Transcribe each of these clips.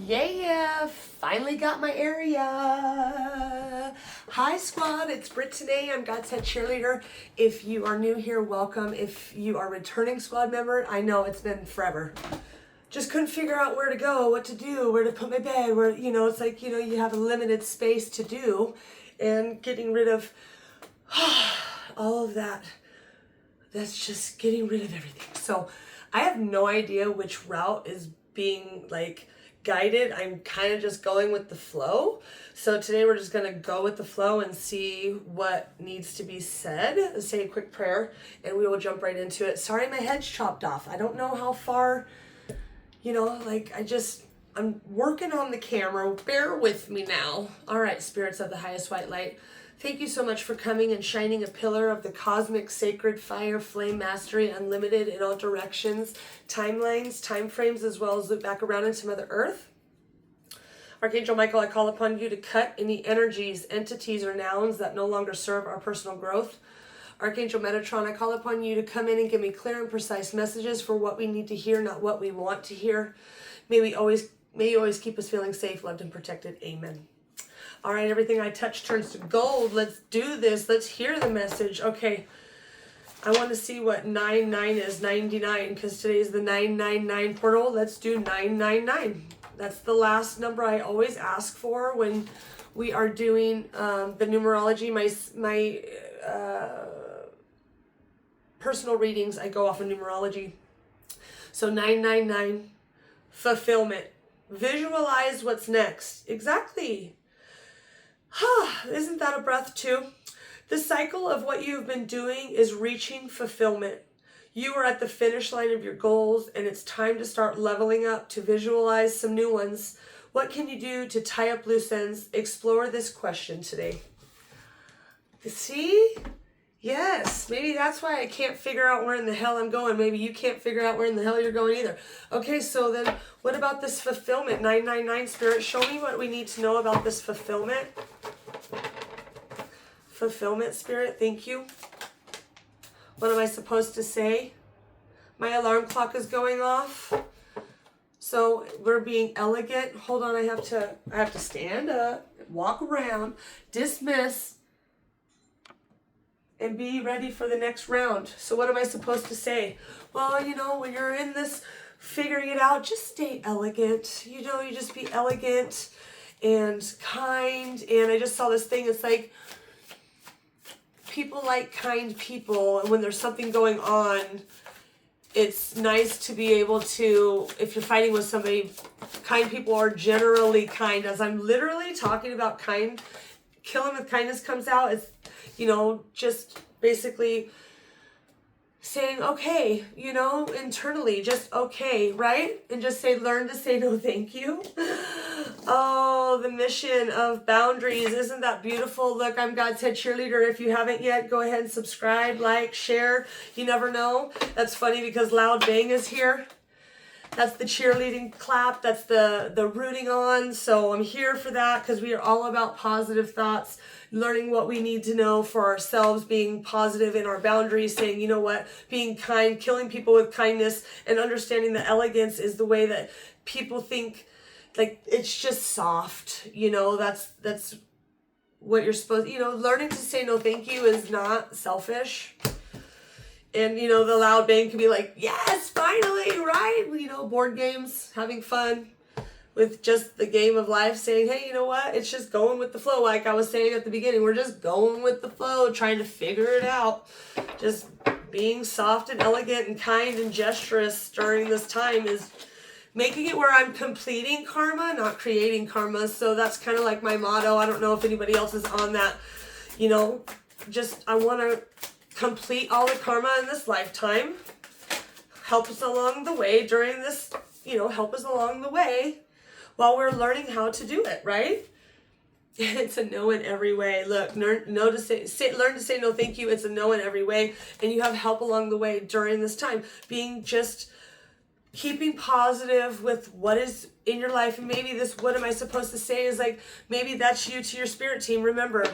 Yeah, finally got my area. Hi squad, it's Britt today. I'm God's Head Cheerleader. If you are new here, welcome. If you are a returning squad member, I know it's been forever. Just couldn't figure out where to go, what to do, where to put my bed, where, it's like, you have a limited space to do, and getting rid of all of that. That's just getting rid of everything. So I have no idea which route is being guided. I'm kind of just going with the flow. So today we're just going to go with the flow and see what needs to be said. Say a quick prayer and we will jump right into it. Sorry, my head's chopped off. I don't know how far, I'm working on the camera. Bear with me now. All right, spirits of the highest white light. Thank you so much for coming and shining a pillar of the cosmic sacred fire, flame mastery, unlimited in all directions, timelines, time frames, as well as loop back around into Mother Earth. Archangel Michael, I call upon you to cut any energies, entities, or nouns that no longer serve our personal growth. Archangel Metatron, I call upon you to come in and give me clear and precise messages for what we need to hear, not what we want to hear. May you always keep us feeling safe, loved, and protected. Amen. All right, everything I touch turns to gold. Let's do this. Let's hear the message. Okay, I want to see what 99 is, 99, because today's the 999 portal. Let's do 999. That's the last number I always ask for when we are doing the numerology. My personal readings, I go off of numerology. So 999, fulfillment. Visualize what's next. Exactly. Isn't that a breath too? The cycle of what you've been doing is reaching fulfillment. You are at the finish line of your goals and it's time to start leveling up, to visualize some new ones. What can you do to tie up loose ends? Explore this question today. See? Yes, maybe that's why I can't figure out where in the hell I'm going. Maybe you can't figure out where in the hell you're going either. Okay, so then what about this fulfillment? 999 Spirit, show me what we need to know about this fulfillment. Fulfillment, Spirit, thank you. What am I supposed to say? My alarm clock is going off. So we're being elegant. Hold on, I have to stand up, walk around, dismiss, and be ready for the next round. So what am I supposed to say? Well, when you're in this figuring it out, just stay elegant. You just be elegant and kind. And I just saw this thing. It's like people like kind people. And when there's something going on, it's nice to be able to, if you're fighting with somebody, kind people are generally kind. As I'm literally talking about kind, killing with kindness comes out. It's just basically saying, okay, internally, just okay, right? And just learn to say no, thank you. Oh, the mission of boundaries. Isn't that beautiful? Look, I'm God's Head Cheerleader. If you haven't yet, go ahead and subscribe, like, share. You never know. That's funny because Loud Bang is here. That's the cheerleading clap. That's the rooting on. So I'm here for that because we are all about positive thoughts, learning what we need to know for ourselves, being positive in our boundaries, saying, you know what, being kind, killing people with kindness, and understanding that elegance is the way that people think, it's just soft. That's what you're supposed, learning to say no thank you is not selfish. And, the Loud Bang can be like, yes, finally, right? Board games, having fun with just the game of life, saying, hey, you know what? It's just going with the flow. Like I was saying at the beginning, we're just going with the flow, trying to figure it out. Just being soft and elegant and kind and gesturous during this time is making it where I'm completing karma, not creating karma. So that's kind of like my motto. I don't know if anybody else is on that. I want to complete all the karma in this lifetime. Help us along the way during this, help us along the way while we're learning how to do it, right? It's a no in every way. Look, learn to say no thank you. It's a no in every way. And you have help along the way during this time. Keeping positive with what is in your life. And maybe what am I supposed to say is maybe that's you to your spirit team. Remember,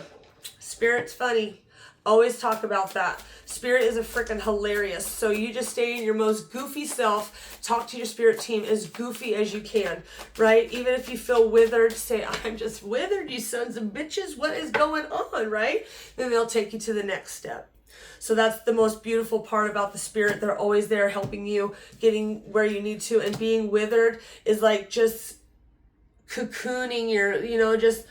spirit's funny. Always talk about that. Spirit is a freaking hilarious. So you just stay in your most goofy self. Talk to your spirit team as goofy as you can, right? Even if you feel withered, say, I'm just withered, you sons of bitches. What is going on, right? Then they'll take you to the next step. So that's the most beautiful part about the spirit. They're always there helping you, getting where you need to. And being withered is like just cocooning your, just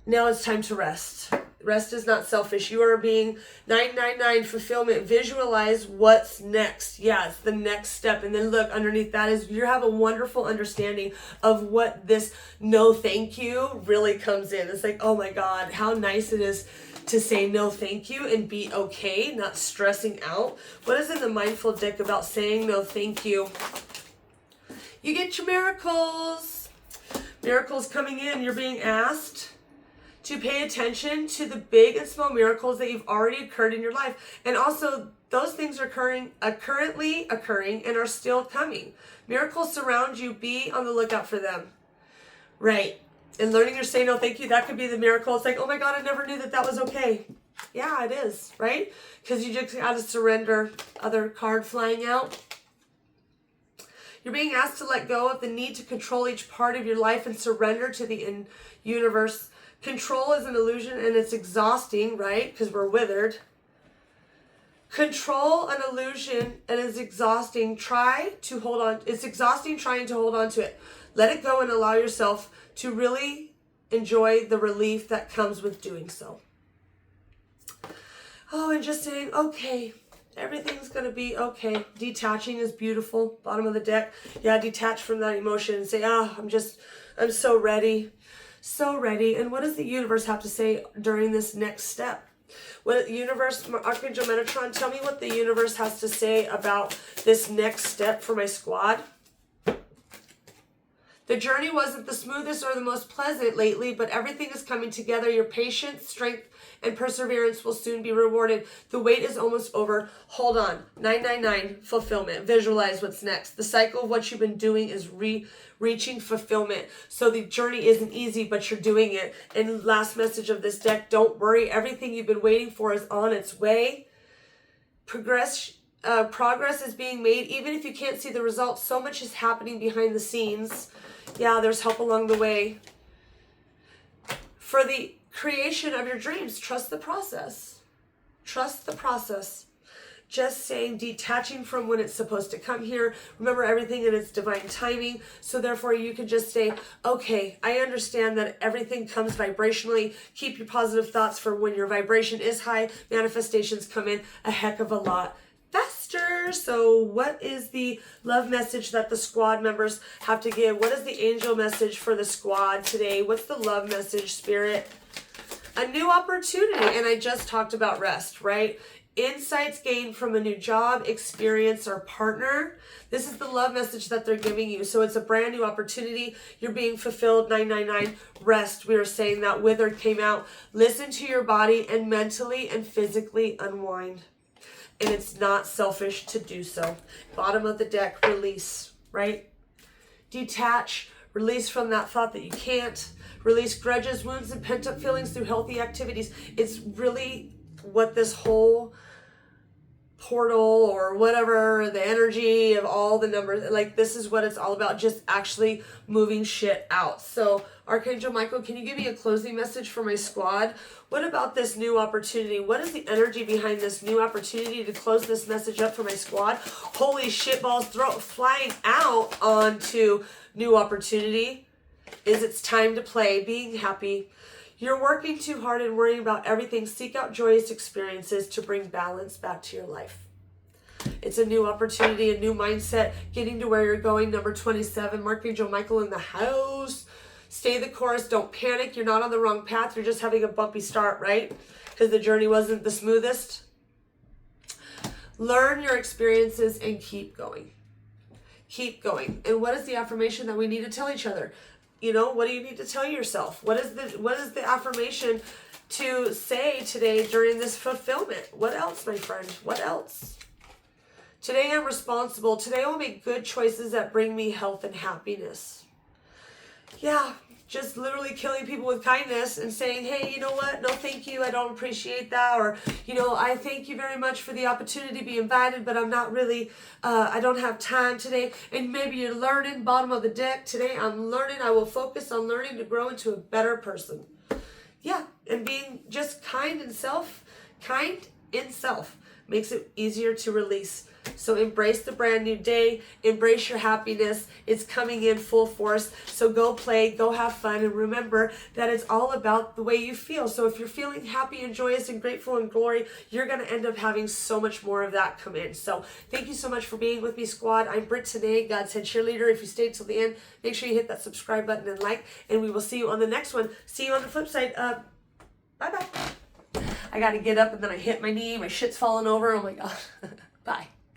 now it's time to rest. Rest is not selfish. You are being 999 fulfillment. Visualize what's next. Yeah, it's the next step. And then look, underneath that is you have a wonderful understanding of what this no thank you really comes in. It's like, oh my God, how nice it is to say no thank you and be okay, not stressing out. What is in the mindful deck about saying no thank you? You get your miracles. Miracles coming in. You're being asked to pay attention to the big and small miracles that you've already occurred in your life. And also, those things are currently occurring and are still coming. Miracles surround you. Be on the lookout for them. Right. And learning to say no thank you, that could be the miracle. It's like, oh my God, I never knew that was okay. Yeah, it is, right? Because you just got to surrender. Other card flying out. You're being asked to let go of the need to control each part of your life and surrender to the universe. Control is an illusion and it's exhausting, right? Because we're withered. Control an illusion and it's exhausting. It's exhausting trying to hold on to it. Let it go and allow yourself to really enjoy the relief that comes with doing so. Oh, and just saying, okay, everything's going to be okay. Detaching is beautiful. Bottom of the deck. Yeah, detach from that emotion and say, I'm so ready. So ready. And what does the universe have to say during this next step? What universe, Archangel Metatron, tell me what the universe has to say about this next step for my squad. The journey wasn't the smoothest or the most pleasant lately, but everything is coming together. Your patience, strength, and perseverance will soon be rewarded. The wait is almost over. Hold on. 999, fulfillment. Visualize what's next. The cycle of what you've been doing is reaching fulfillment. So the journey isn't easy, but you're doing it. And last message of this deck, don't worry. Everything you've been waiting for is on its way. Progress is being made. Even if you can't see the results, so much is happening behind the scenes. Yeah, there's help along the way. For the creation of your dreams, trust the process. Trust the process. Just saying, detaching from when it's supposed to come here. Remember everything in its divine timing. So therefore you can just say, okay, I understand that everything comes vibrationally. Keep your positive thoughts for when your vibration is high. Manifestations come in a heck of a lot faster. So what is the love message that the squad members have to give? What is the angel message for the squad today? What's the love message, Spirit? A new opportunity. And I just talked about rest, right? Insights gained from a new job, experience, or partner. This is the love message that they're giving you. So it's a brand new opportunity. You're being fulfilled. 999, rest. We were saying that withered came out. Listen to your body and mentally and physically unwind. And it's not selfish to do so. Bottom of the deck, release, right? Detach, release from that thought that you can't. Release grudges, wounds, and pent-up feelings through healthy activities. It's really what this whole portal or whatever, the energy of all the numbers, like this is what it's all about, just actually moving shit out. So Archangel Michael, can you give me a closing message for my squad? What about this new opportunity? What is the energy behind this new opportunity to close this message up for my squad? Holy shit balls, flying out onto new opportunity is it's time to play, being happy. You're working too hard and worrying about everything. Seek out joyous experiences to bring balance back to your life. It's a new opportunity, a new mindset, getting to where you're going. Number 27, Archangel Michael in the house. Stay the course. Don't panic. You're not on the wrong path. You're just having a bumpy start, right? Because the journey wasn't the smoothest. Learn your experiences and keep going. Keep going. And what is the affirmation that we need to tell each other? You know, what do you need to tell yourself? What is the affirmation to say today during this fulfillment? What else, my friend? What else? Today I'm responsible. Today I will make good choices that bring me health and happiness. Yeah, just literally killing people with kindness and saying, hey, you know what? No, thank you. I don't appreciate that. Or, I thank you very much for the opportunity to be invited, but I'm not really, I don't have time today. And maybe you're learning, bottom of the deck. Today I'm learning. I will focus on learning to grow into a better person. Yeah. And being just kind in self makes it easier to release. So embrace the brand new day, embrace your happiness. It's coming in full force. So go play, go have fun, and remember that it's all about the way you feel. So if you're feeling happy and joyous and grateful and glory, you're going to end up having so much more of that come in. So thank you so much for being with me, squad. I'm Britt today, God's Head Cheerleader. If you stayed till the end, make sure you hit that subscribe button and like, and we will see you on the next one. See you on the flip side. Bye-bye. I got to get up, and then I hit my knee. My shit's falling over. Oh my God. Bye.